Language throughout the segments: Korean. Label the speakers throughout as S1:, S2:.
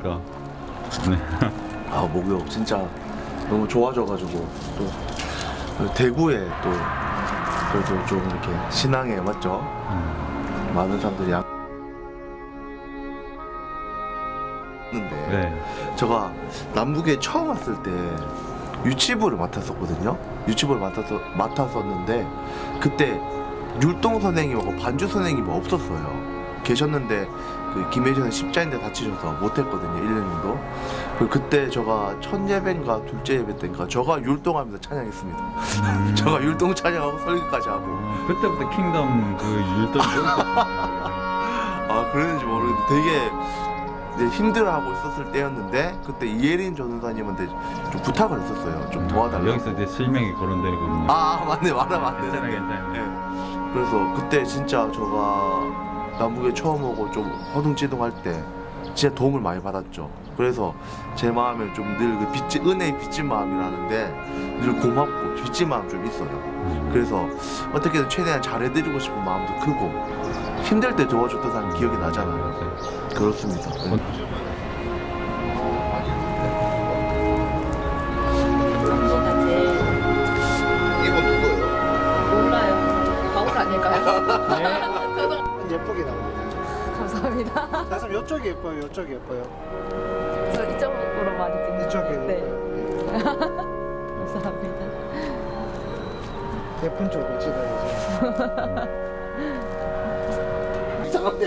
S1: 어떠십니까? 네.
S2: 아, 목욕 진짜 너무 좋아져가지고 또 대구에 또 그래도 좀 이렇게 신앙에 맞죠? 많은 사람들이 했는데
S1: 네.
S2: 제가 남북에 처음 왔을 때 유치부를 맡았었거든요. 유치부를 맡았었는데 그때 율동 선생님하고 반주 선생님이 없었어요. 계셨는데 그 김혜전의 십자인대 다치셔서 못했거든요. 1년도. 그때 제가 첫 예배인가 둘째 예배 때인가 제가 율동하면서 찬양했습니다. 제가 율동 찬양하고 설교까지 하고.
S1: 그때부터 킹덤 그 율동
S2: 아, 그랬는지 모르겠는데 되게 이제 힘들어하고 있었을 때였는데 그때 이예린 전도사님한테 좀 부탁을 했었어요. 좀 도와달라고.
S1: 여기서 이제 실명이 거론되거든요.
S2: 아, 맞네. 말하면 안
S1: 괜찮아
S2: 되는데.
S1: 괜찮아.
S2: 예. 그래서 그때 진짜 제가 남북에 처음 오고 좀 허둥지둥할 때 진짜 도움을 많이 받았죠. 그래서 제 마음에 좀 늘 그 은혜의 빚진 마음이라는데 늘 고맙고 빚진 마음 좀 있어요. 그래서 어떻게든 최대한 잘해드리고 싶은 마음도 크고 힘들 때 도와줬던 사람 기억이 나잖아요. 그렇습니다. 네. 이분 누구예요?
S3: 몰라요. 바울 아닐까요? 저도
S4: 예쁘게 나옵니다.
S3: 감사합니다.
S4: 그래서 이쪽이 예뻐요. 이쪽이 예뻐요.
S3: 저 이쪽으로 많이 찍는.
S4: 이쪽이
S3: 네. 감사합니다.
S4: 예쁜 쪽을 찍어야죠.
S2: 이상한데.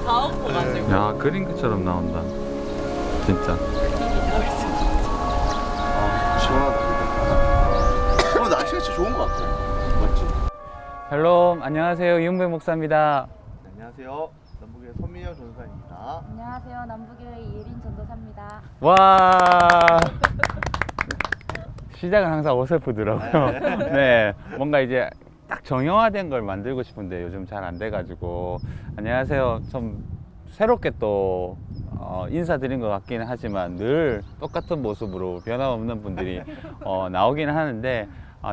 S3: 다음 보가지고.
S1: 야 그린 것처럼 나온다. 진짜.
S2: 시원하다. 오늘 날씨가 진짜 좋은 것 같아요. 맞지?
S5: 헬로, 안녕하세요. 이은배 목사입니다.
S2: 안녕하세요. 남북의 손민영 전사입니다.
S3: 안녕하세요. 남북교회 이예린 전도사입니다.
S5: 와. 시작은 항상 어설프더라고요. 네, 뭔가 이제 딱 정형화된 걸 만들고 싶은데 요즘 잘 안 돼가지고. 안녕하세요. 좀 새롭게 또 인사드린 것 같기는 하지만 늘 똑같은 모습으로 변함없는 분들이 나오기는 하는데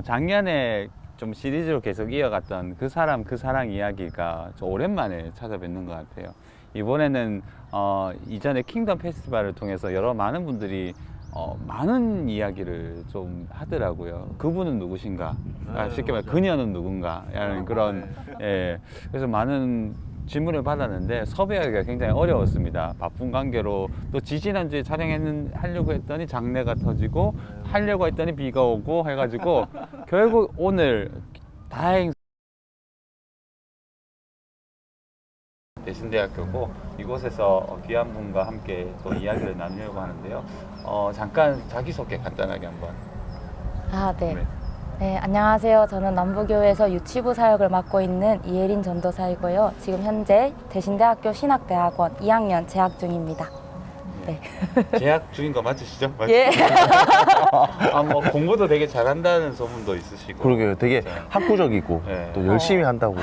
S5: 작년에 좀 시리즈로 계속 이어갔던 그 사람 그 사랑 이야기가 좀 오랜만에 찾아뵙는 것 같아요. 이번에는 이전에 킹덤 페스티벌을 통해서 여러 많은 분들이 많은 이야기를 좀 하더라고요. 그분은 누구신가? 쉽게 말해 그녀는 누군가? 라는 그런 예. 그래서 많은 질문을 받았는데 섭외하기가 굉장히 어려웠습니다. 바쁜 관계로 또 지지난주에 하려고 했더니 장례가 터지고 하려고 했더니 비가 오고 해가지고 결국 오늘 다행 대신대학교고 이곳에서 귀한 분과 함께 또 이야기를 나누려고 하는데요. 잠깐 자기소개 간단하게 한번.
S3: 아, 네. 네, 안녕하세요. 저는 남부교회에서 유치부 사역을 맡고 있는 이예린 전도사이고요. 지금 현재 대신대학교 신학대학원 2학년 재학 중입니다. 네.
S5: 재학 중인 거 맞으시죠?
S3: 예.
S5: 뭐 공부도 되게 잘한다는 소문도 있으시고.
S2: 그러게요. 되게
S5: 네.
S2: 학구적이고
S5: 네.
S2: 또 열심히 한다고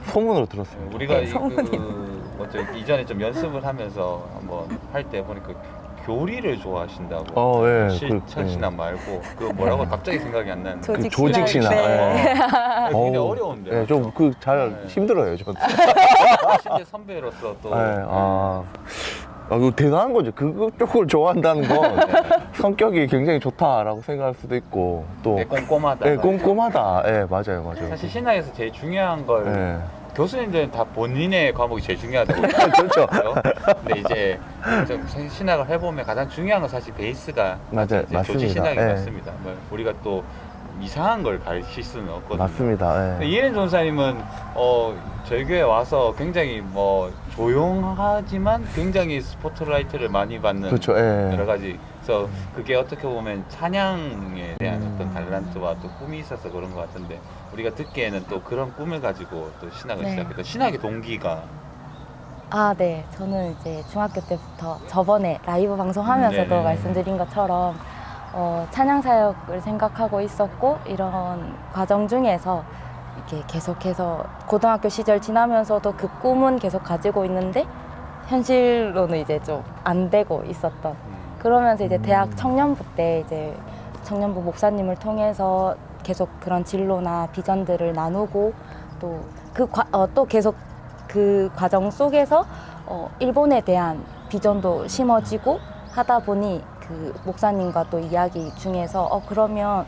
S2: 소문으로 들었습니다.
S5: 우리가
S3: 네, 소문이.
S5: 먼저 이전에 좀 연습을 하면서 한번 할 때 보니까 교리를 좋아하신다고.
S2: 예.
S5: 실천신학 말고 그 뭐라고 갑자기 생각이 안 나는데.
S2: 그 조직신학.
S3: 네.
S5: 굉장히
S2: 어우,
S5: 어려운데.
S2: 예, 좀 그 잘
S5: 네.
S2: 힘들어요, 저.
S5: 신대 선배로서 또.
S2: 이거 대단한 거죠. 그쪽을 좋아한다는 건 성격이 굉장히 좋다라고 생각할 수도 있고 또
S5: 네, 꼼꼼하다.
S2: 네, 꼼꼼하다. 예, 맞아요, 맞아요.
S5: 사실 신학에서 제일 중요한 걸
S2: 예.
S5: 교수님들은 다 본인의 과목이 제일 중요하다고
S2: 그렇죠.
S5: 근데 이제 좀 신학을 해보면 가장 중요한 건 사실 베이스가
S2: 맞아요,
S5: 이제
S2: 맞습니다.
S5: 조직 신학이
S2: 예.
S5: 맞습니다. 뭐 우리가 또 이상한 걸 가르칠 수는 없거든요.
S2: 맞습니다.
S5: 근데
S2: 예.
S5: 이혜린 전사님은 저희 교회 와서 굉장히 뭐 조용하지만 굉장히 스포트라이트를 많이 받는
S2: 그렇죠. 예.
S5: 여러 가지. 그래서 그게 어떻게 보면 찬양에 대한 어떤 달란트와 또 꿈이 있어서 그런 것 같은데 우리가 듣기에는 또 그런 꿈을 가지고 또 신학을
S3: 네.
S5: 시작했다. 신학의 동기가
S3: 아, 네. 저는 이제 중학교 때부터 저번에 라이브 방송하면서도
S5: 네네.
S3: 말씀드린 것처럼 찬양 사역을 생각하고 있었고 이런 과정 중에서 이렇게 계속해서 고등학교 시절 지나면서도 그 꿈은 계속 가지고 있는데 현실로는 이제 좀 안 되고 있었던 그러면서 이제 대학 청년부 때 이제 청년부 목사님을 통해서 계속 그런 진로나 비전들을 나누고 또 또 계속 그 과정 속에서 일본에 대한 비전도 심어지고 하다 보니 그 목사님과 또 이야기 중에서 그러면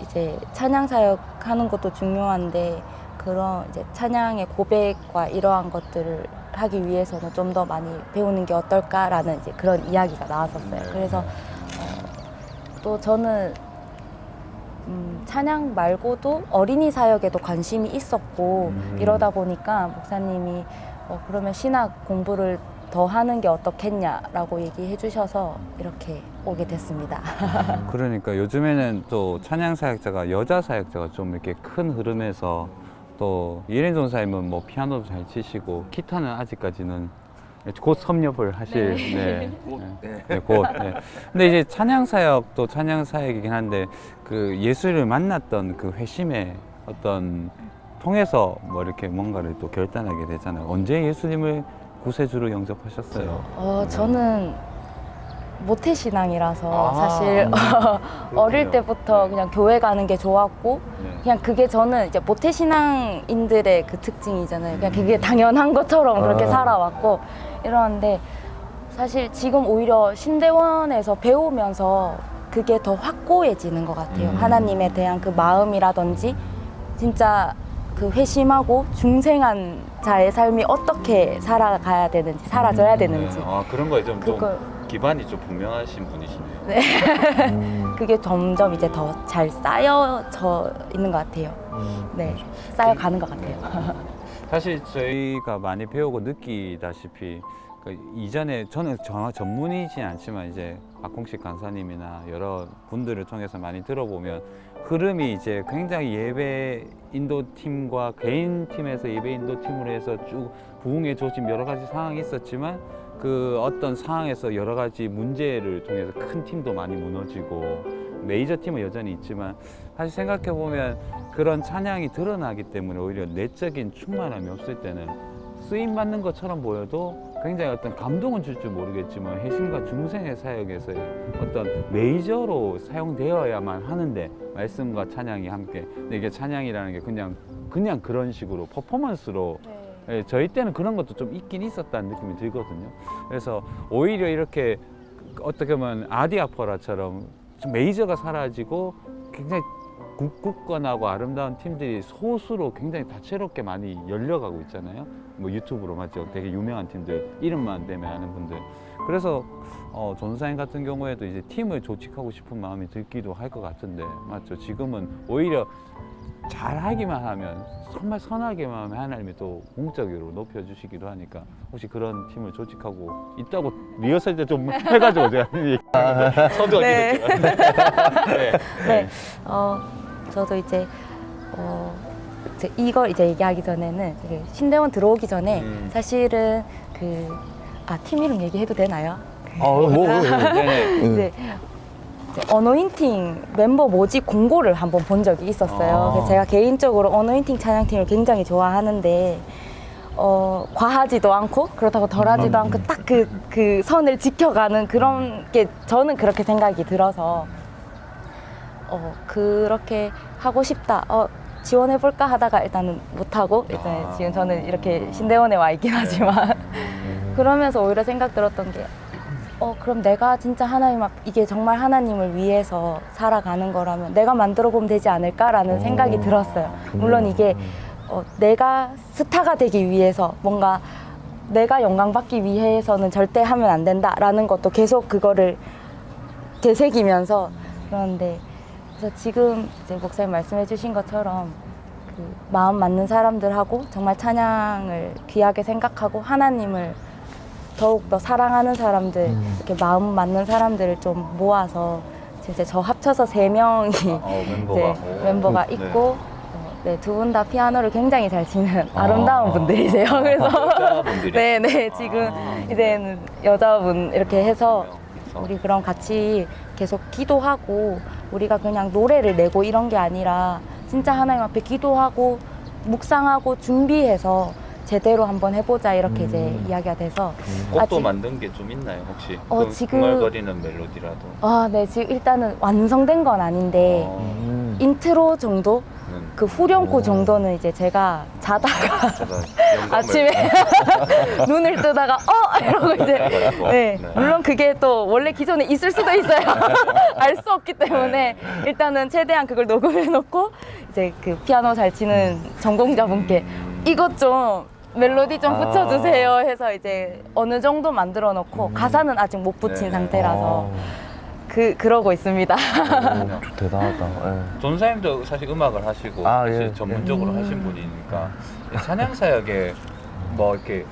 S3: 이제 찬양 사역하는 것도 중요한데 그런 이제 찬양의 고백과 이러한 것들을 하기 위해서는 좀 더 많이 배우는 게 어떨까라는 이제 그런 이야기가 나왔었어요. 그래서 또 저는 찬양 말고도 어린이 사역에도 관심이 있었고 이러다 보니까 목사님이 그러면 신학 공부를 더 하는 게 어떻겠냐라고 얘기해 주셔서 이렇게 오게 됐습니다.
S5: 그러니까 요즘에는 또 찬양 사역자가 여자 사역자가 좀 이렇게 큰 흐름에서 또 이혜린 전사님은 뭐 피아노도 잘 치시고 기타는 아직까지는 곧 섭렵을 하실 곧. 네. 근데 이제 찬양 사역도 찬양 사역이긴 한데 그 예수를 만났던 그 회심의 어떤 통해서 뭐 이렇게 뭔가를 또 결단하게 되잖아요. 언제 예수님을 구세주로 영접하셨어요?
S3: 저는 모태신앙이라서 사실 어릴 때부터 그냥 교회 가는 게 좋았고 그냥 그게 저는 이제 모태신앙인들의 그 특징이잖아요. 그냥 그게 당연한 것처럼 그렇게 살아왔고 이러는데 사실 지금 오히려 신대원에서 배우면서 그게 더 확고해지는 것 같아요. 하나님에 대한 그 마음이라든지 진짜 그 회심하고 중생한 자의 삶이 어떻게 살아가야 되는지 살아져야 되는지
S5: 그런 거에 좀
S3: 그걸
S5: 기반이 좀 분명하신 분이시네요.
S3: 네. 그게 점점 이제 더 잘 쌓여져 있는 것 같아요. 네, 쌓여가는 것 같아요.
S5: 사실 저희가 많이 배우고 느끼다시피 그 이전에 저는 전문이진 않지만 이제 박홍식 간사님이나 여러 분들을 통해서 많이 들어보면 흐름이 이제 굉장히 예배 인도 팀과 개인 팀에서 예배 인도 팀으로 해서 쭉 부흥의 조짐 여러 가지 상황이 있었지만 그 어떤 상황에서 여러 가지 문제를 통해서 큰 팀도 많이 무너지고 메이저 팀은 여전히 있지만 사실 생각해 보면 그런 찬양이 드러나기 때문에 오히려 내적인 충만함이 없을 때는 쓰임 받는 것처럼 보여도 굉장히 어떤 감동은 줄 줄 모르겠지만 회심과 중생의 사역에서의 어떤 메이저로 사용되어야만 하는데 말씀과 찬양이 함께 근데 이게 찬양이라는 게 그냥 그런 식으로 퍼포먼스로 예, 저희 때는 그런 것도 좀 있긴 있었다는 느낌이 들거든요. 그래서 오히려 이렇게 어떻게 보면 아디아포라처럼 좀 메이저가 사라지고 굉장히 굳건하고 아름다운 팀들이 소수로 굉장히 다채롭게 많이 열려가고 있잖아요. 뭐 유튜브로 맞죠? 되게 유명한 팀들 이름만 대면 아는 분들. 그래서 전사님 같은 경우에도 이제 팀을 조직하고 싶은 마음이 들기도 할 것 같은데 맞죠? 지금은 오히려 잘하기만 하면 정말 선하게만 하면 하나님이 또 공적으로 높여주시기도 하니까 혹시 그런 팀을 조직하고 있다고 리허설 때 좀 해가지고 제가 선두가
S3: 네.
S5: 네.
S3: 네, 저도 이제 이걸 이제 얘기하기 전에는 되게 신대원 들어오기 전에 사실은 팀 이름 얘기해도 되나요? 이제 어노인팅 멤버 모집 공고를 한번 본 적이 있었어요. 그래서 제가 개인적으로 어노인팅 찬양팀을 굉장히 좋아하는데 과하지도 않고 그렇다고 덜하지도 않고 딱 그 선을 지켜가는 그런 게 저는 그렇게 생각이 들어서 그렇게 하고 싶다. 지원해볼까 하다가 일단은 못하고 일단 지금 저는 이렇게 신대원에 와 있긴 하지만 그러면서 오히려 생각 들었던 게 그럼 내가 진짜 이게 정말 하나님을 위해서 살아가는 거라면 내가 만들어 보면 되지 않을까라는 생각이 들었어요. 물론 이게 내가 스타가 되기 위해서 뭔가 내가 영광받기 위해서는 절대 하면 안 된다라는 것도 계속 그거를 되새기면서 그런데 그래서 지금 이제 목사님 말씀해 주신 것처럼 그 마음 맞는 사람들하고 정말 찬양을 귀하게 생각하고 하나님을 더욱더 사랑하는 사람들, 이렇게 마음 맞는 사람들을 좀 모아서 진짜 저 합쳐서 3명이 멤버가 있고 두 분 다 피아노를 굉장히 잘 치는 아름다운 분들이세요. 그래서 네, 지금 이제는 여자분 이렇게 해서 우리 그럼 같이 계속 기도하고 우리가 그냥 노래를 내고 이런 게 아니라 진짜 하나님 앞에 기도하고 묵상하고 준비해서 제대로 한번 해보자 이렇게 이제 이야기가 돼서
S6: 곡도 만든 게 좀 있나요 혹시?
S3: 지금
S6: 흥얼거리는 멜로디라도.
S3: 네, 지금 일단은 완성된 건 아닌데 인트로 정도 그 후렴구 정도는 이제 제가 자다가
S6: 제가 영감을
S3: 아침에 눈을 뜨다가 이러고 이제 네. 물론 그게 또 원래 기존에 있을 수도 있어요. 알 수 없기 때문에 일단은 최대한 그걸 녹음해 놓고 이제 그 피아노 잘 치는 전공자분께 이것 좀 멜로디 좀 붙여주세요 해서 이제 어느 정도 만들어 놓고 가사는 아직 못 붙인
S6: 네.
S3: 상태라서 그러고 있습니다.
S7: 오, 대단하다. 예.
S6: 전사님도 사실 음악을 하시고
S7: 아,
S6: 사실
S7: 예.
S6: 전문적으로 하신 분이니까 찬양 사역에 뭐 이렇게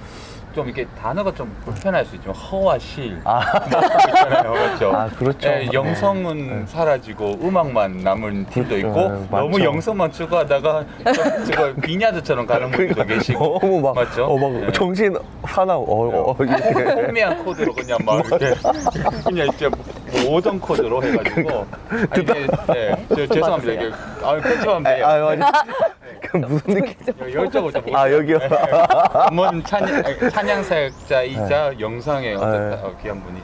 S6: 좀 이렇게 단어가 좀 불편할 수 있지만 허와 실 있잖아요, 그렇죠?
S7: 아, 그렇죠.
S6: 예, 영성은 사라지고 음악만 남은 팀도 있고
S7: 예, 맞죠.
S6: 너무 영성만 추구하다가 좀 저거 비냐드처럼 가는 분도 계시고
S7: 너무 막,
S6: 맞죠?
S7: 막
S6: 예.
S7: 정신 사나워. 이렇게.
S6: 혼미한 코드로 그냥 막 이렇게 그냥 진짜 뭐 오던 코드로 해가지고 이게 죄송합니다. 이게 편집하면 돼요.
S7: 아, 맞아. 그 무슨 느낌?
S6: 여쭤보자 보세요.
S7: 아, 여기요?
S6: 전문 찬양 사역자이자 영상의 어떤 귀한 분이.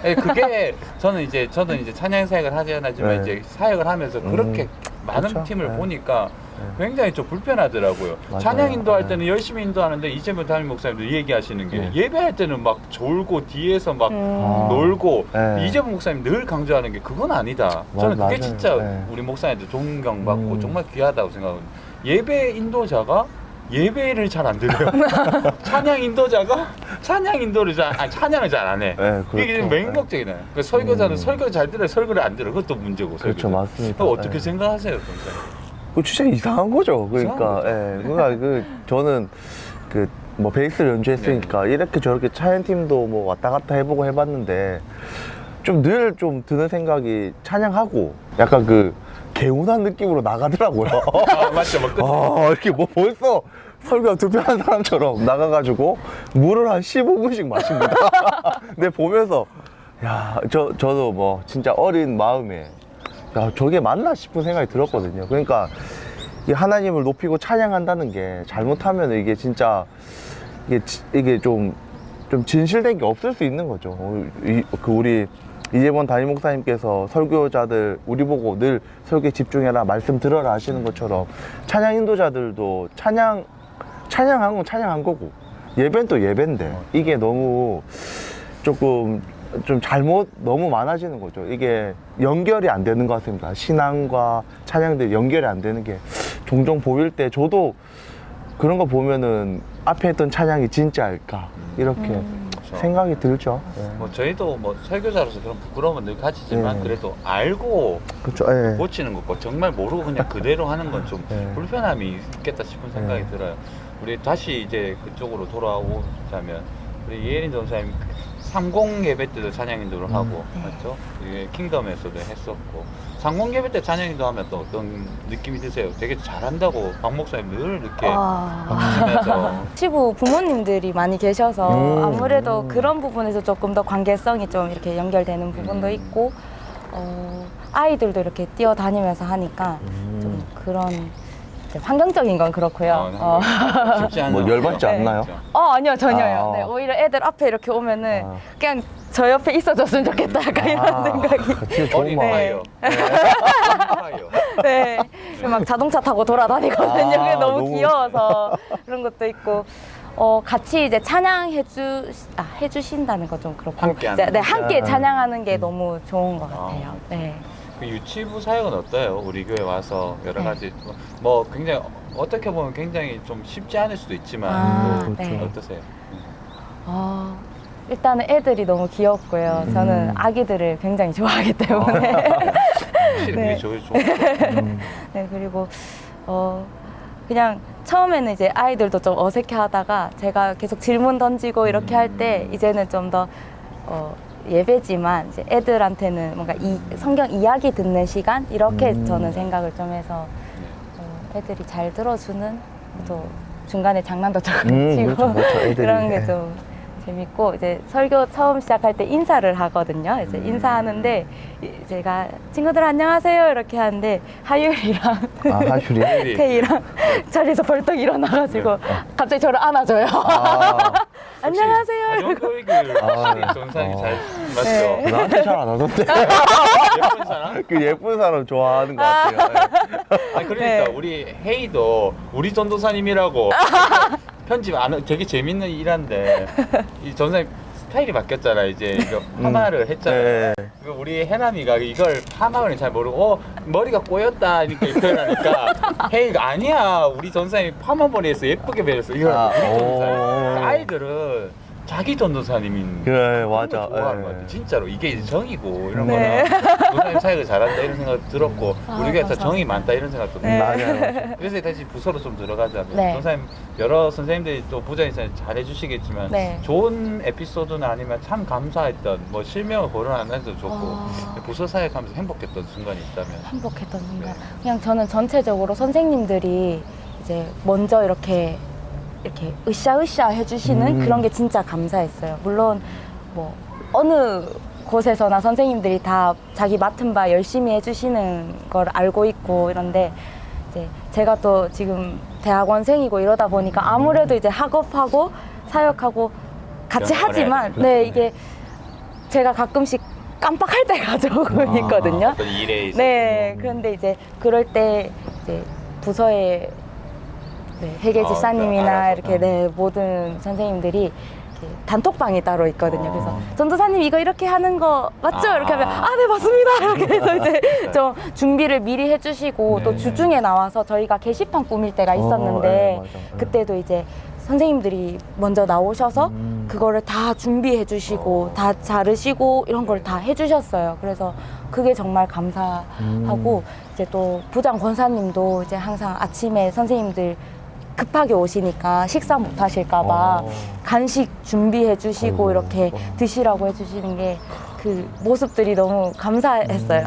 S6: 예, 그게 저는 이제 찬양 사역을 하지 않았지만 이제 사역을 하면서 그렇게 많은
S7: 그렇죠.
S6: 팀을
S7: 네.
S6: 보니까 굉장히 좀 불편하더라고요.
S7: 맞아요.
S6: 찬양 인도할
S7: 네.
S6: 때는 열심히 인도하는데 이재명 담임 목사님도 얘기하시는 게
S7: 네.
S6: 예배할 때는 막 졸고 뒤에서 막
S7: 아.
S6: 놀고
S7: 네.
S6: 이재명 목사님 늘 강조하는 게 그건 아니다. 저는 그게
S7: 맞아요.
S6: 진짜
S7: 네.
S6: 우리 목사님들 존경받고 정말 귀하다고 생각합니다. 예배 인도자가 예배를 잘 안 드려요. 찬양 인도자가 찬양을 잘 안 해.
S7: 네,
S6: 이게
S7: 그렇죠.
S6: 맹목적이네. 그 설교자는 설교 잘 들어요. 설교를 안 들어요. 그것도 문제고.
S7: 그렇죠,
S6: 설교자.
S7: 맞습니다.
S6: 그거 어떻게
S7: 네.
S6: 생각하세요, 선생님?
S7: 그 진짜 이상한 거죠. 그러니까,
S6: 이상한 거죠.
S7: 예. 그러니까 저는 뭐 베이스를 연주했으니까 이렇게 저렇게 찬양팀도 뭐 왔다 갔다 해보고 해봤는데 좀 늘 좀 드는 생각이 찬양하고 약간 개운한 느낌으로 나가더라고요.
S6: 아, 맞죠. 뭐
S7: 이렇게 뭐 벌써 설교 투표한 사람처럼 나가가지고 물을 한 15분씩 마십니다. 근데 보면서 저도 뭐 진짜 어린 마음에 저게 맞나 싶은 생각이 들었거든요. 그러니까 이 하나님을 높이고 찬양한다는 게 잘못하면 이게 진짜 이게 좀 진실된 게 없을 수 있는 거죠. 우리 이재범 담임 목사님께서 설교자들 우리 보고 늘 설교에 집중해라 말씀 들어라 하시는 것처럼 찬양 인도자들도 찬양한 건 찬양한 거고 예배는 또 예배인데 이게 너무 조금 좀 잘못 너무 많아지는 거죠. 이게 연결이 안 되는 것 같습니다. 신앙과 찬양들이 연결이 안 되는 게 종종 보일 때 저도 그런 거 보면은 앞에 했던 찬양이 진짜일까 이렇게 생각이 들죠.
S6: 뭐 저희도 뭐 설교자로서 그런 부끄러움은 늘 가지지만 그래도 알고
S7: 그렇죠. 예.
S6: 고치는 것과 정말 모르고 그냥 그대로 하는 건 좀
S7: 네.
S6: 불편함이 있겠다 싶은 생각이 들어요. 우리 다시 이제 그쪽으로 돌아오자면 우리 이혜린 전사님 30 예배 때도 찬양 인도를 하고 맞죠? 이게 킹덤에서도 했었고 30 예배 때 찬양 인도 하면 또 어떤 느낌이 드세요? 되게 잘한다고 박 목사님 늘 이렇게 하시면서
S3: 시부 부모님들이 많이 계셔서 아무래도 그런 부분에서 조금 더 관계성이 좀 이렇게 연결되는 부분도 있고 아이들도 이렇게 뛰어다니면서 하니까 좀 그런 이제 환경적인 건 그렇고요.
S6: 쉽지 않은
S7: 뭐 열받지 않나요?
S3: 아니요 전혀요.
S7: 아.
S3: 네, 오히려 애들 앞에 이렇게 오면은 그냥 저 옆에 있어줬으면 좋겠다 약간 이런 생각이.
S7: 진짜 좋은 마음.
S6: 어린아이요.
S3: 네, 막 자동차 타고 돌아다니거든요. 그게 너무
S7: 너무-
S3: 귀여워서 그런 것도 있고. 같이 이제 해주신다는 거 좀 그렇고.
S6: 함께하는
S3: 이제, 네, 함께
S7: 거.
S3: 찬양하는 게 너무 좋은 것 같아요. 네.
S6: 그 유치부 사역은 어때요? 우리 교회 와서 여러 가지 뭐 굉장히 어떻게 보면 굉장히 좀 쉽지 않을 수도 있지만 또
S3: 네.
S6: 어떠세요?
S3: 일단은 애들이 너무 귀엽고요. 저는 아기들을 굉장히 좋아하기 때문에.
S6: 확실히
S3: 네.
S6: 그게 좋은
S3: 네, 그리고 그냥 처음에는 이제 아이들도 좀 어색해 하다가 제가 계속 질문 던지고 이렇게 할 때 이제는 좀 더 예배지만 이제 애들한테는 뭔가 성경 이야기 듣는 시간 이렇게 저는 생각을 좀 해서 애들이 잘 들어주는 또 중간에 장난도 조금 치고
S7: 그렇죠. 애들이.
S3: 그런 게 좀 재밌고 이제 설교 처음 시작할 때 인사를 하거든요. 이제 인사하는데 제가 친구들 안녕하세요 이렇게 하는데 하율이랑
S7: 하슈리.
S3: 태희랑 자리에서 벌떡 일어나가지고 갑자기 저를 안아줘요. 안녕하세요.
S6: 가정 교육을 확실히 전사님이 잘 맞죠?
S3: 네.
S7: 나한테 잘 안 하던데.
S6: 예쁜 사람?
S7: 그 예쁜 사람 좋아하는 것 같아요.
S6: 아니 그러니까
S3: 네.
S6: 우리 헤이도 우리 전도사님이라고 편집 안 되게 재밌는 일한데 이 전도사님 스타일이 바뀌었잖아. 이제 이거 파마를 했잖아.
S7: 네.
S6: 그 우리 해남이가 이걸 파마를 잘 모르고 머리가 꼬였다 이렇게 표현하니까 헤이가 아니야 우리 전도사님 파마 머리에서 예쁘게 배웠어. 이거
S7: 아,
S6: 우리 전도사님.
S7: 오.
S6: 그러니까 아이들은 자기 전도사님인
S7: 그래,
S6: 그런
S7: 맞아.
S6: 거 좋아하는 것
S7: 예.
S6: 같아. 진짜로 이게 이제 정이고 이런
S3: 네.
S6: 거는 전도사님 사역을 잘한다 이런 생각 들었고
S3: 아,
S6: 우리 교회 다
S3: 감사합니다.
S6: 정이 많다 이런 생각도
S3: 네.
S7: 맞아요.
S6: 그래서 다시 부서로 좀 들어가자면
S3: 네.
S6: 전사님 여러 선생님들이 또 부장이사님 잘해주시겠지만
S3: 네.
S6: 좋은 에피소드나 아니면 참 감사했던 뭐 실명을 거론 안 해도 좋고
S3: 아.
S6: 부서 사역하면서 행복했던 순간이 있다면
S3: 행복했던 순간.
S6: 네.
S3: 그냥 저는 전체적으로 선생님들이 이제 먼저 이렇게 으쌰으쌰 해주시는 그런 게 진짜 감사했어요. 물론 뭐 어느 곳에서나 선생님들이 다 자기 맡은 바 열심히 해주시는 걸 알고 있고 이런데 이제 제가 또 지금 대학원생이고 이러다 보니까 아무래도 이제 학업하고 사역하고 같이
S6: 연락을
S3: 하지만
S6: 해야 되니까.
S3: 네 이게 제가 가끔씩 깜빡할 때가 조금 있거든요.
S6: 어떤 일에 있어서
S3: 네, 그런데 이제 그럴 때 이제 부서에 네, 회계 집사님이나
S6: 알아서.
S3: 이렇게 네, 모든 선생님들이 이렇게 단톡방이 따로 있거든요. 그래서 전도사님 이거 이렇게 하는 거 맞죠? 이렇게 하면 아, 네 맞습니다. 이렇게 해서 이제 좀 준비를 미리 해주시고
S6: 네.
S3: 또 주중에 나와서 저희가 게시판 꾸밀 때가 있었는데
S7: 네, 맞아. 네.
S3: 그때도 이제 선생님들이 먼저 나오셔서 그거를 다 준비해 주시고 다 자르시고 이런 걸 다 해주셨어요. 그래서 그게 정말 감사하고 이제 또 부장 권사님도 이제 항상 아침에 선생님들 급하게 오시니까 식사 못 하실까봐 간식 준비해 주시고 이렇게 드시라고 해주시는 게 그 모습들이 너무 감사했어요.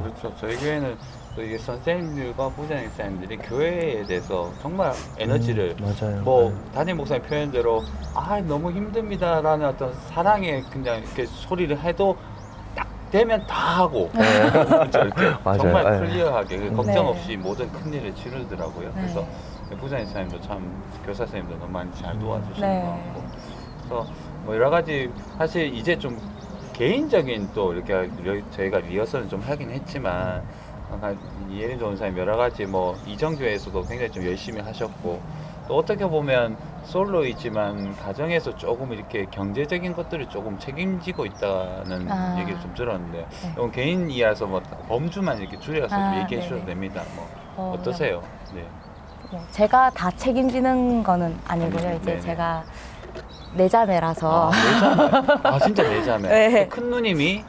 S6: 그렇죠. 저희 교회는 또 이게 선생님들과 부장님들이 교회에 대해서 정말 에너지를
S7: 맞아요.
S6: 뭐 담임 목사님 표현대로 아 너무 힘듭니다라는 어떤 사랑의 그냥 이렇게 소리를 해도 딱 되면 다 하고 그렇죠. 이렇게
S7: 맞아요.
S6: 정말
S7: 네.
S6: 클리어하게 그 걱정
S3: 네.
S6: 없이 모든 큰 일을 치르더라고요.
S3: 네.
S6: 그래서 부장님도 참 교사 선생님도 너무 많이 잘 도와주시는
S3: 네.
S6: 것 같고 그래서 뭐 여러 가지 사실 이제 좀 개인적인 또 이렇게 저희가 리허설은 좀 하긴 했지만 이혜린 전사님 여러 가지 뭐 이정교회에서도 굉장히 좀 열심히 하셨고 또 어떻게 보면 솔로이지만 가정에서 조금 이렇게 경제적인 것들을 조금 책임지고 있다는
S3: 아.
S6: 얘기를 좀 들었는데
S3: 네.
S6: 이건 개인이라서 뭐 범주만 이렇게 줄여서 좀
S3: 아,
S6: 얘기해 주셔도
S3: 네네.
S6: 됩니다. 뭐 어떠세요? 네.
S3: 뭐 제가 다 책임지는 거는 아니고요. 이제
S6: 네네.
S3: 제가 네 자매라서
S6: 내자매. 아 진짜 내자매.
S3: 네.
S6: 큰 누님이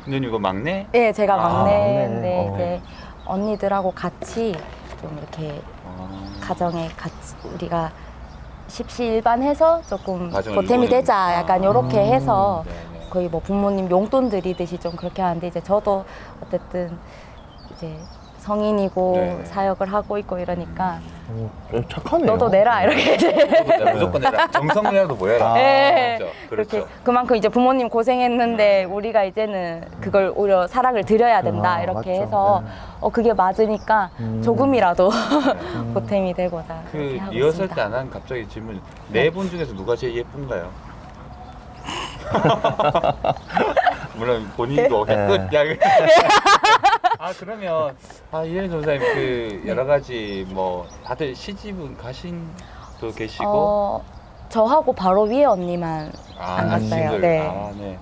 S6: 누님이고 막내?
S3: 네, 제가
S6: 아,
S3: 막내인데
S7: 막내.
S3: 이제 언니들하고 같이 좀 이렇게 가정에 같이 우리가 십시일반해서 조금
S6: 가정을
S3: 보탬이
S6: 이루는-
S3: 되자 약간 요렇게 해서
S6: 네네.
S3: 거의 뭐 부모님 용돈 드리듯이 좀 그렇게 하는데 이제 저도 어쨌든 이제 성인이고
S6: 네.
S3: 사역을 하고 있고 이러니까
S7: 착하네요.
S3: 너도 내라 이렇게 이제
S6: 내가 무조건 내라. 정성이라도 보여라.
S3: 네.
S6: 그렇죠.
S3: 그렇게
S6: 그렇죠.
S3: 그만큼 이제 부모님 고생했는데 우리가 이제는 그걸 오히려 사랑을 드려야 된다
S7: 아,
S3: 이렇게
S7: 맞죠.
S3: 해서
S7: 네.
S3: 그게 맞으니까 조금이라도 보탬이 되고자
S6: 그
S3: 그렇게 하고
S6: 리허설
S3: 있습니다.
S6: 때 안 한 갑자기 질문. 네 분 중에서 누가 제일 예쁜가요? 물론 본인도
S7: 네.
S6: 끝. 야, 아 그러면 이혜린 전사님 그 여러 가지 뭐 다들 시집은 가신 도 계시고
S3: 저하고 바로 위에 언니만 안 갔어요.
S6: 싱글.
S3: 네.
S6: 아, 네.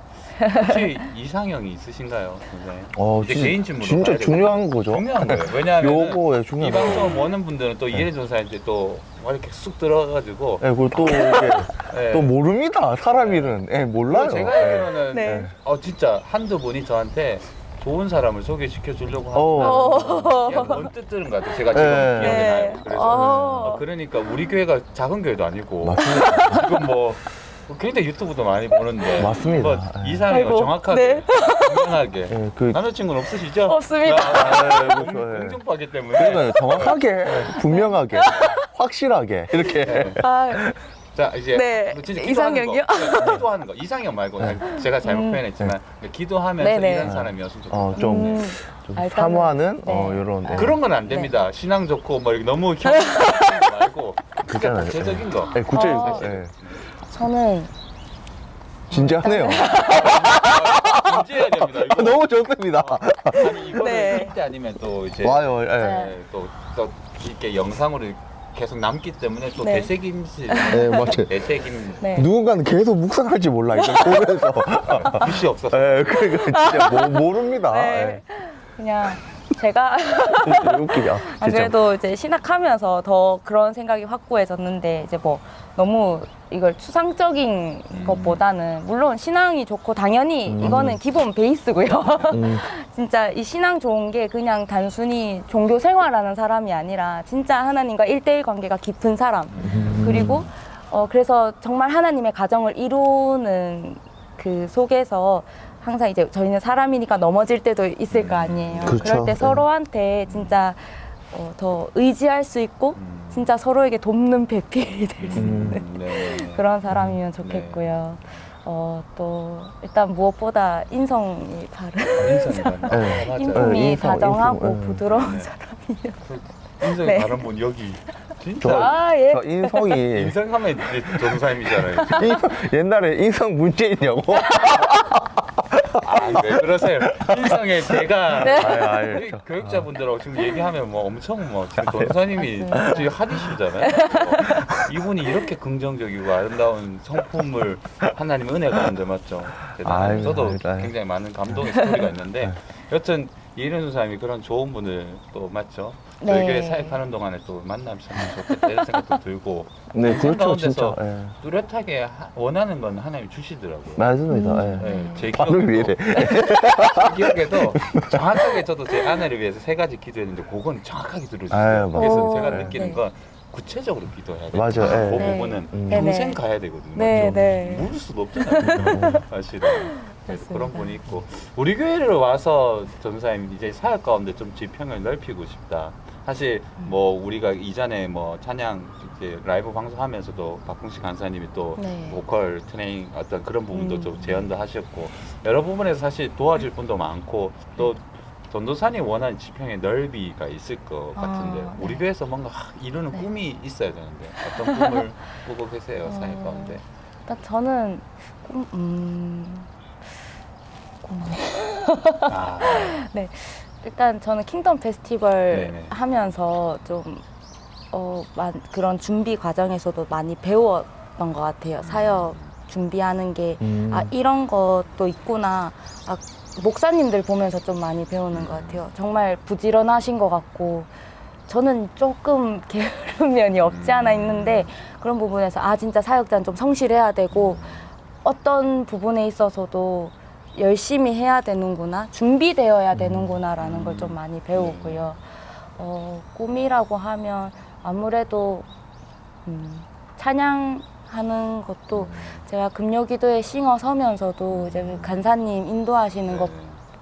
S6: 혹시 이상형이 있으신가요, 선생님? 이제 개인 질문으로
S7: 진짜
S6: 가야 되겠다.
S7: 중요한 거죠.
S6: 중요한 거예요. 왜냐하면
S7: 요거에
S6: 이
S7: 중요한
S6: 방송을 보는 분들은 또 이혜린 전사한테 또 이렇게 쑥 들어가가지고
S7: 네, 그리고 또 이렇게
S6: 네.
S7: 또 모릅니다. 사람 일은 몰라요.
S6: 제가
S7: 네.
S6: 알기로는
S3: 네.
S6: 진짜 한두 분이 저한테 좋은 사람을 소개시켜 주려고
S7: 어.
S6: 하는 그냥 언뜻 들은 것 같아요. 제가 지금
S7: 네.
S6: 기억이
S3: 네.
S6: 나요. 그래서 그러니까 우리 교회가 작은 교회도 아니고
S7: 맞습니다.
S6: 지금 뭐 굉장히 유튜브도 많이 보는데
S7: 맞습니다.
S6: 뭐
S7: 네.
S6: 이상형
S3: 아이고,
S6: 정확하게
S3: 네.
S6: 분명하게
S7: 네, 그
S6: 남자친구는 없으시죠?
S3: 없습니다.
S6: 공중파기 때문에
S7: 그러니까요. 정확하게, 분명하게, 확실하게 이렇게.
S3: 아,
S6: 자 이제
S3: 네.
S6: 뭐 진짜 기도하는
S3: 이상형이요?
S6: 거, 기도하는 거 이상형 말고 제가 잘못 표현했지만 기도하면서
S3: 네네.
S6: 이런 사람이었으면 좋겠다.
S7: 좀,
S3: 음,
S7: 좀 사모하는
S3: 네.
S7: 이런.
S6: 그런 건 안 됩니다. 신앙 좋고 뭐 이렇게 너무 형 말고 그냥
S7: 그잖아요.
S6: 구체적인 거.
S7: 네, 구체적인
S3: 어.
S7: 거. 네.
S3: 저는
S7: 진지하네요.
S6: 문제해야 됩니다. 이거.
S7: 너무 좋습니다.
S6: 아니 이거를
S3: 네.
S6: 이때 아니면 또 이제
S7: 와요. 예.
S6: 네, 또 이렇게 영상으로 계속 남기 때문에 또
S3: 네.
S6: 되새김질,
S7: 네, 맞아요.
S6: 되새김
S3: 네.
S7: 누군가는 계속 묵상할지 몰라 이걸 보면서.
S6: 빛이 없어서.
S7: 예, 그러니까 진짜 모릅니다.
S3: 네. 그냥 제가
S7: 예. 웃기냐.
S3: 안
S7: 진짜.
S3: 그래도 이제 신학하면서 더 그런 생각이 확고해졌는데 이제 뭐 너무 이걸 추상적인 것보다는 물론 신앙이 좋고 당연히 이거는 기본 베이스고요. 진짜 이 신앙 좋은 게 그냥 단순히 종교 생활하는 사람이 아니라 진짜 하나님과 1대1 관계가 깊은 사람. 그리고 그래서 정말 하나님의 가정을 이루는 그 속에서 항상 이제 저희는 사람이니까 넘어질 때도 있을 거 아니에요.
S7: 그렇죠.
S3: 그럴 때
S7: 네.
S3: 서로한테 진짜 더 의지할 수 있고 진짜 서로에게 돕는 배필이 될 수 있는
S6: 네.
S3: 그런 사람이면 좋겠고요. 또 일단 무엇보다 인성이 바른
S6: 인성이
S7: 네.
S6: 맞아요.
S3: 인품이
S7: 인성,
S3: 다정하고
S7: 인품,
S3: 부드러운
S6: 네.
S3: 사람이요.
S6: 인성이
S3: 네.
S6: 다른 분 여기 진짜
S7: 저,
S3: 예.
S7: 저 인성이
S6: 인성하면 이제 전사님이잖아요.
S7: 옛날에 인성 문제인냐고.
S6: 왜 그러세요? 인성에 제가
S3: 네.
S6: 우리 교육자분들하고 지금 얘기하면 뭐 엄청 뭐 지금 전사님이
S3: 맞습니다.
S6: 지금 핫이시잖아요. 이분이 이렇게 긍정적이고 아름다운 성품을 하나님 은혜가 하는데 맞죠? 대단해요.
S7: 아유,
S6: 저도
S7: 아유.
S6: 굉장히 많은 감동의 스토리가 있는데 여튼 이혜련 선생님이 그런 좋은 분을 또 맞죠? 저희
S3: 네.
S6: 교회 사역하는 동안에 또 만나면 참 좋겠다 이런 생각도 들고
S7: 네,
S6: 인생
S7: 그렇죠,
S6: 가운데서
S7: 진짜. 예.
S6: 뚜렷하게 원하는 건 하나님이 주시더라고요.
S7: 맞습니다. 예.
S6: 네, 제
S7: 발음이 왜 이래?
S6: 기억에도 정확하게 저도 제 아내를 위해서 3가지 기도했는데 그건 정확하게
S7: 아유,
S6: 들어주세요.
S7: 맞아요.
S6: 그래서
S3: 오,
S6: 제가
S3: 네.
S6: 느끼는 건 구체적으로 기도해야 돼요.
S7: 맞아요, 예.
S6: 그
S3: 네.
S6: 부분은
S3: 네,
S6: 평생
S3: 네.
S6: 가야 되거든요.
S3: 네,
S6: 맞죠?
S3: 네.
S6: 모를 수도 없잖아요. 사실은. 그래서 그런
S3: 맞습니다.
S6: 분이 있고 우리 교회를 와서 전사님 이제 사역 가운데 좀 지평을 넓히고 싶다. 사실 뭐 우리가 이전에 뭐 찬양 이제 라이브 방송하면서도 박궁식 간사님이 또
S3: 네.
S6: 보컬 트레이닝 어떤 그런 부분도 좀 제언도 하셨고 여러 부분에서 사실 도와줄 분도 많고 또 전도사님 원하는 지평의 넓이가 있을 것 같은데
S3: 네.
S6: 우리 교회에서 뭔가 이루는
S3: 네.
S6: 꿈이 있어야 되는데 어떤 꿈을 꾸고 계세요 사역 가운데?
S3: 일단 저는
S6: 아,
S3: 네. 일단 저는 킹덤 페스티벌
S6: 네네.
S3: 하면서 좀 그런 준비 과정에서도 많이 배웠던 것 같아요. 사역 준비하는 게 이런 것도 있구나. 목사님들 보면서 좀 많이 배우는 것 같아요. 정말 부지런하신 것 같고 저는 조금 게으른 면이 없지 않아 있는데 그런 부분에서 진짜 사역자는 좀 성실해야 되고 어떤 부분에 있어서도 열심히 해야 되는구나, 준비되어야 되는구나라는 걸 좀 많이 배우고요. 꿈이라고 하면 아무래도 찬양하는 것도 제가 금요기도에 싱어 서면서도 이제 그 간사님 인도하시는 것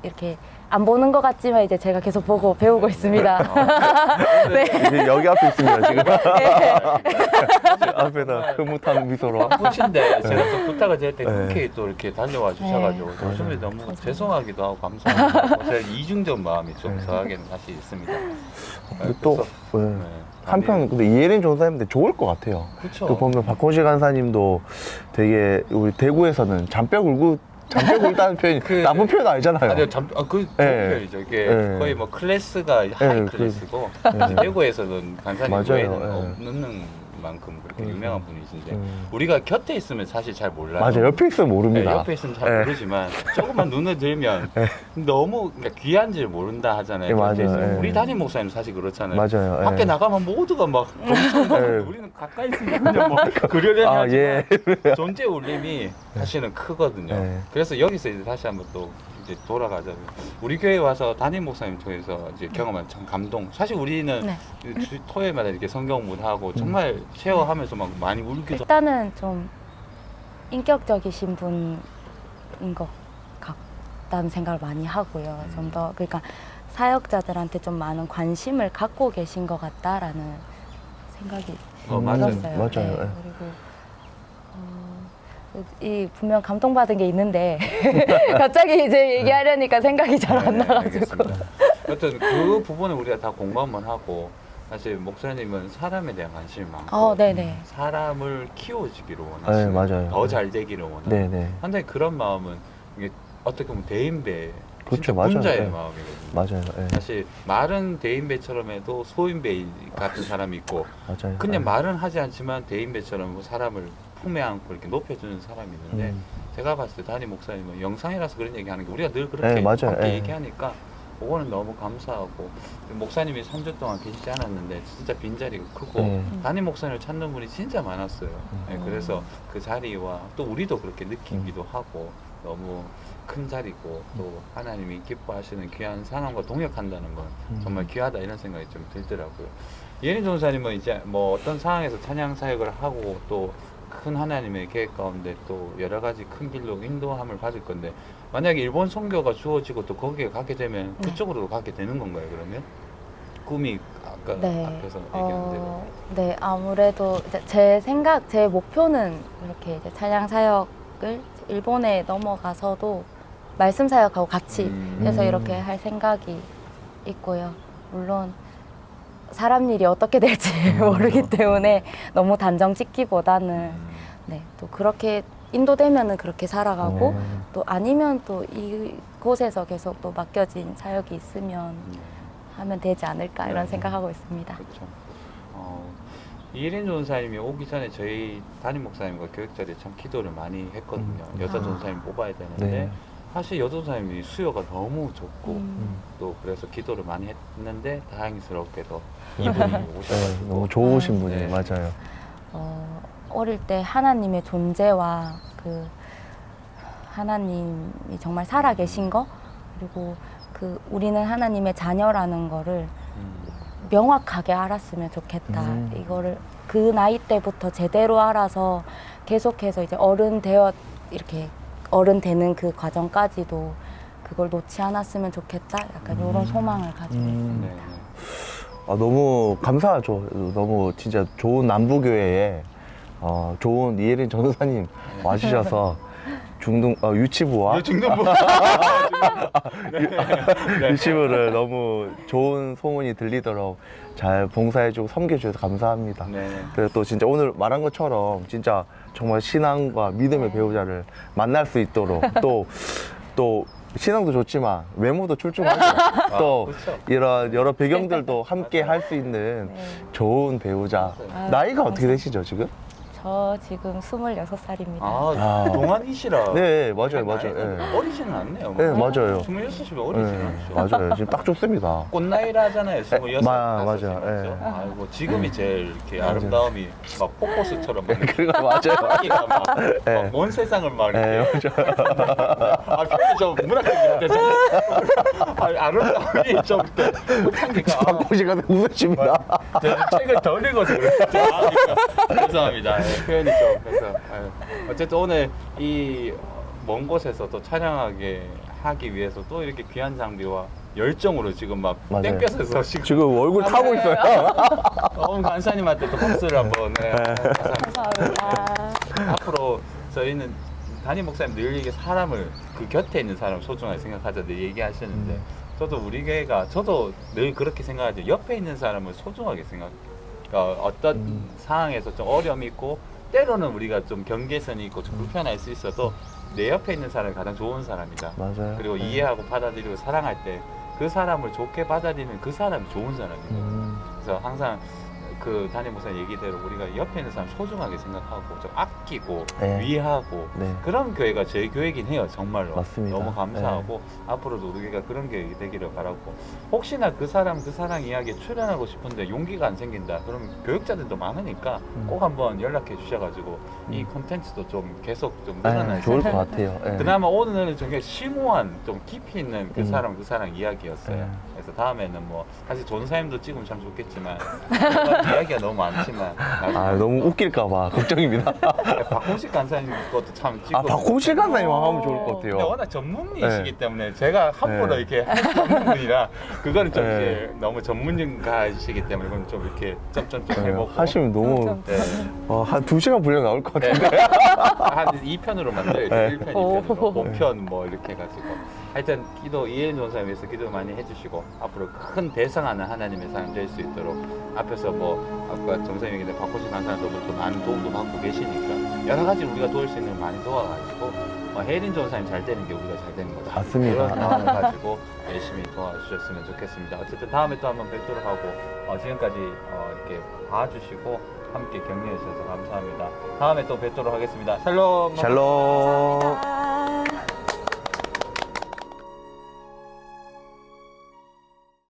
S3: 이렇게 안 보는 것 같지만 이제 제가 계속 보고 배우고 있습니다. 네.
S7: 이제 여기 앞에 있습니다, 지금.
S3: 네.
S7: 앞에다 흐뭇한 미소로.
S6: 꽃인데 제가 또 부탁을 드릴 때
S7: 네.
S6: 흔쾌히 또 이렇게 달려와 주셔가지고
S3: 네.
S6: 요즘에 너무 죄송하기도 하고 감사하고 제가 이중적 마음이 좀
S7: 네.
S6: 저하게는 사실 있습니다.
S7: 근데 또,
S6: 그래서,
S7: 예. 한편, 근데 이혜린 전사님한테 좋을 것 같아요.
S6: 그쵸.
S7: 또 보면 박호식 간사님도 되게 우리 대구에서는 잔뼈 굴다는 표현이 나쁜 표현 아니잖아요.
S6: 아니요, 그 좋은
S7: 네.
S6: 표현이죠. 이게
S7: 네.
S6: 거의 뭐 클래스가 하이
S7: 그-
S6: 클래스고
S7: 네.
S6: 대구에서는 간사님
S7: 맞아요.
S6: 외에는
S7: 네.
S6: 없는 만큼 그렇게 유명한 분이신데
S7: 음.
S6: 우리가 곁에 있으면 사실 잘 몰라요.
S7: 맞아요. 옆에 있으면
S6: 네,
S7: 모릅니다.
S6: 옆에 있으면 잘
S7: 네.
S6: 모르지만 조금만 눈을 들면 너무 그러니까 귀한지를 모른다 하잖아요.
S7: 네,
S6: 곁에
S7: 맞아요.
S6: 있으면.
S7: 네.
S6: 우리 담임 목사님 사실 그렇잖아요.
S7: 맞아요.
S6: 밖에
S7: 예.
S6: 나가면 모두가 막 엄청 막
S7: 네.
S6: 우리는 가까이 있으면 그냥 뭐 그려려니
S7: 아,
S6: 하지만
S7: 예.
S6: 존재 울림이 사실은 크거든요.
S7: 네.
S6: 그래서 여기서 이제 다시 한번 또 이제 돌아가자면 우리 교회 와서 담임 목사님 통해서 이제 경험한 참 감동. 사실 우리는
S3: 네.
S6: 토요일마다 이렇게 성경문하고 정말 쉐어하면서 막 많이 울기도
S3: 일단은 좀 인격적이신 분인 것 같다는 생각을 많이 하고요. 좀 더 그러니까 사역자들한테 좀 많은 관심을 갖고 계신 것 같다라는 생각이
S6: 맞아요.
S3: 들었어요.
S7: 맞아요.
S3: 네,
S7: 예.
S3: 그리고 이 분명 감동받은 게 있는데 갑자기 이제 얘기하려니까 생각이 잘 안
S6: 네,
S3: 나가지고.
S6: 알겠습니다. 여튼 그 부분을 우리가 다 공감을 하고 사실 목사님은 사람에 대한 관심이 많고
S3: 네네.
S6: 사람을 키워주기를
S7: 네,
S6: 원하시고
S7: 맞아요.
S6: 더 잘 되기를 원하고
S7: 네네.
S6: 상당히 그런 마음은 이게 어떻게 보면 대인배,
S7: 그렇죠,
S6: 진짜
S7: 맞아요.
S6: 군자의
S7: 네.
S6: 마음이거든요.
S7: 맞아요. 예.
S6: 사실 말은 대인배처럼 해도 소인배 같은 사람이 있고
S7: 맞아요.
S6: 그냥
S7: 예.
S6: 말은 하지 않지만 대인배처럼 뭐 사람을 품에 안고 이렇게 높여주는 사람이 있는데
S7: 음.
S6: 제가 봤을 때 담임 목사님은 영상이라서 그런 얘기하는 게 우리가 늘 그렇게
S7: 네, 맞아요.
S6: 함께
S7: 네.
S6: 얘기하니까 그거는 너무 감사하고 목사님이 3주 동안 계시지 않았는데 진짜 빈자리가 크고
S7: 네.
S6: 담임 목사님을 찾는 분이 진짜 많았어요. 네, 그래서 그 자리와 또 우리도 그렇게 느끼기도 하고 너무 큰 자리고 또 하나님이 기뻐하시는 귀한 상황과 동역한다는 건 정말 귀하다 이런 생각이 좀 들더라고요. 예린 전사님은 이제 뭐 어떤 상황에서 찬양 사역을 하고 또 큰 하나님의 계획 가운데 또 여러 가지 큰 길로 인도함을 받을 건데 만약에 일본 선교가 주어지고 또 거기에 가게 되면
S3: 네.
S6: 그쪽으로 가게 되는 건가요 그러면? 꿈이 아까
S3: 네.
S6: 앞에서 얘기한 대로
S3: 네, 아무래도 이제 제 목표는 이렇게 이제 찬양 사역을 일본에 넘어가서도 말씀 사역하고 같이 해서 이렇게 할 생각이 있고요. 물론 사람 일이 어떻게 될지 모르기 때문에 너무 단정 짓기보다는 네, 또 그렇게 인도되면은 그렇게 살아가고 또 아니면 또 이곳에서 계속 또 맡겨진 사역이 있으면 하면 되지 않을까 이런
S6: 네.
S3: 생각하고 있습니다.
S6: 그렇죠. 이혜린 전사님이 오기 전에 저희 담임 목사님과 교육 자리에 참 기도를 많이 했거든요. 여자 전사님 뽑아야 되는데
S7: 네.
S6: 사실 여자 전사님이 수요가 너무 적고
S3: 음.
S6: 또 그래서 기도를 많이 했는데 다행스럽게도 이분이
S7: 네,
S6: 오셔가지고
S7: 너무 좋으신
S3: 아,
S7: 분이에요.
S6: 네.
S7: 맞아요.
S3: 어릴 때 하나님의 존재와 그 하나님이 정말 살아계신 거 그리고 그 우리는 하나님의 자녀라는 거를 명확하게 알았으면 좋겠다. 이거를 그 나이 때부터 제대로 알아서 계속해서 이제 어른 되어 이렇게 어른 되는 그 과정까지도 그걸 놓지 않았으면 좋겠다. 약간 이런 소망을 가지고 있습니다.
S6: 네, 네.
S7: 너무 감사하죠. 너무 진짜 좋은 남부교회에 좋은 이혜린 전도사님 와주셔서 중등 유치부와
S6: 중등부
S7: 유치부를 너무 좋은 소문이 들리도록 잘 봉사해주고 섬겨주셔서 감사합니다.
S6: 네.
S7: 그래서 또 진짜 오늘 말한 것처럼 진짜 정말 신앙과 믿음의 배우자를 만날 수 있도록 또 신앙도 좋지만 외모도 출중하고 또
S6: 그렇죠.
S7: 이런 여러 배경들도 함께 할 수 있는
S3: 네.
S7: 좋은 배우자.
S3: 아,
S7: 나이가 어떻게 되시죠 지금?
S3: 저 지금 26살입니다.
S6: 아, 동안이시라.
S7: 네, 맞아요, 맞아요.
S6: 나이가
S7: 네.
S6: 어리지는 않네요.
S7: 네, 맞아요.
S6: 26이면 어리지는
S7: 네,
S6: 않죠.
S7: 맞아요. 지금 딱 좋습니다.
S6: 꽃나이라 하잖아요. 26,
S7: 맞아요.
S6: 5이면.
S7: 예.
S6: 아이고, 지금이 제일 이렇게
S7: 맞아요.
S6: 아름다움이 막 폭포수처럼 막 이렇게
S7: 그거 맞아요.
S6: 자기가 막,
S7: 예.
S6: 온 세상을 막
S7: 네,
S6: 이렇게.
S7: 맞아요.
S6: 아, 표현이 좀 문학적인데. 아름다움이 좀 못한니까.
S7: 박공 씨가 웃으십니다.
S6: 제가 책을 덜 읽어서 그래요. 죄송합니다. 예, 표현이 좀. 그래서 어쨌든 오늘 이 먼 곳에서 또 찬양하게 하기 위해서 또 이렇게 귀한 장비와 열정으로 지금 막
S7: 맞아요.
S6: 땡볕에서 지금
S7: 지금 얼굴 타고 있어요.
S6: 오늘 간사님한테 또 박수를 한번 감사합니다.
S3: 감사합니다.
S6: 앞으로 저희는 담임 목사님 늘 이게 사람을 그 곁에 있는 사람을 소중하게 생각하자 늘 얘기하시는데 저도 우리 교회가 저도 늘 그렇게 생각하죠. 옆에 있는 사람을 소중하게 생각. 그러니까 어떤 상황에서 좀 어려움이 있고 때로는 우리가 좀 경계선이 있고 좀 불편할 수 있어도 내 옆에 있는 사람이 가장 좋은 사람이다.
S7: 맞아요.
S6: 그리고 이해하고 받아들이고 사랑할 때 그 사람을 좋게 받아들이는 그 사람이 좋은 사람이에요. 그래서 항상 그 담임 목사님 얘기대로 우리가 옆에 있는 사람 소중하게 생각하고 좀 아끼고
S7: 네.
S6: 위하고
S7: 네.
S6: 그런 교회가 저희 교회긴 해요. 정말로.
S7: 맞습니다.
S6: 너무 감사하고 앞으로도 우리 교회가 그런 교회가 되기를 바라고 혹시나 그 사람 이야기에 출연하고 싶은데 용기가 안 생긴다. 그럼 교육자들도 많으니까 꼭 한번 연락해 주셔가지고 이 콘텐츠도 좀 계속 좀 늘어날 수
S7: 좋을 것
S6: 있는
S7: 같아요. 예.
S6: 그나마 오늘은 좀 심오한 좀 깊이 있는 그 사람 이야기였어요.
S7: 네.
S6: 그래서 다음에는 뭐 사실 전사님도 찍으면 참 좋겠지만 이야기가 너무 많지만
S7: 너무 웃길까봐 걱정입니다.
S6: 박홍식 간사님 것도 참 찍고
S7: 박홍실 간사님 하면 좋을 것
S6: 근데
S7: 같아요.
S6: 워낙 전문의시기
S7: 네.
S6: 때문에 제가 함부로
S7: 네.
S6: 이렇게 할 수 없는 분이라 그거는 좀
S7: 네.
S6: 이제 너무 전문가이시기 때문에 그건 좀 이렇게 점점점 해보고
S7: 하시면 너무
S6: 네.
S7: 한 2시간 분량 나올 것 같은데.
S6: 한 2편으로 만들어요.
S7: 네.
S6: 1편, 2편으로 5편 뭐 이렇게 해가지고 하여튼 기도 이혜린 전사님 위해서 기도 많이 해주시고 앞으로 큰 대성하는 하나님의 사람 될 수 있도록 앞에서 뭐 아까 정선생님 얘기한 박호신 강사님도 또 많은 도움도 받고 계시니까 여러 가지 우리가 도울 수 있는 걸 많이 도와가지고 혜린 전사님 잘 되는 게 우리가 잘 되는 거다.
S7: 맞습니다.
S6: 그런 마음을 가지고 열심히 도와주셨으면 좋겠습니다. 어쨌든 다음에 또 한번 뵙도록 하고 지금까지 이렇게 봐주시고 함께 격려해 주셔서 감사합니다. 다음에 또 뵙도록 하겠습니다. 샬롬.
S7: 샬롬.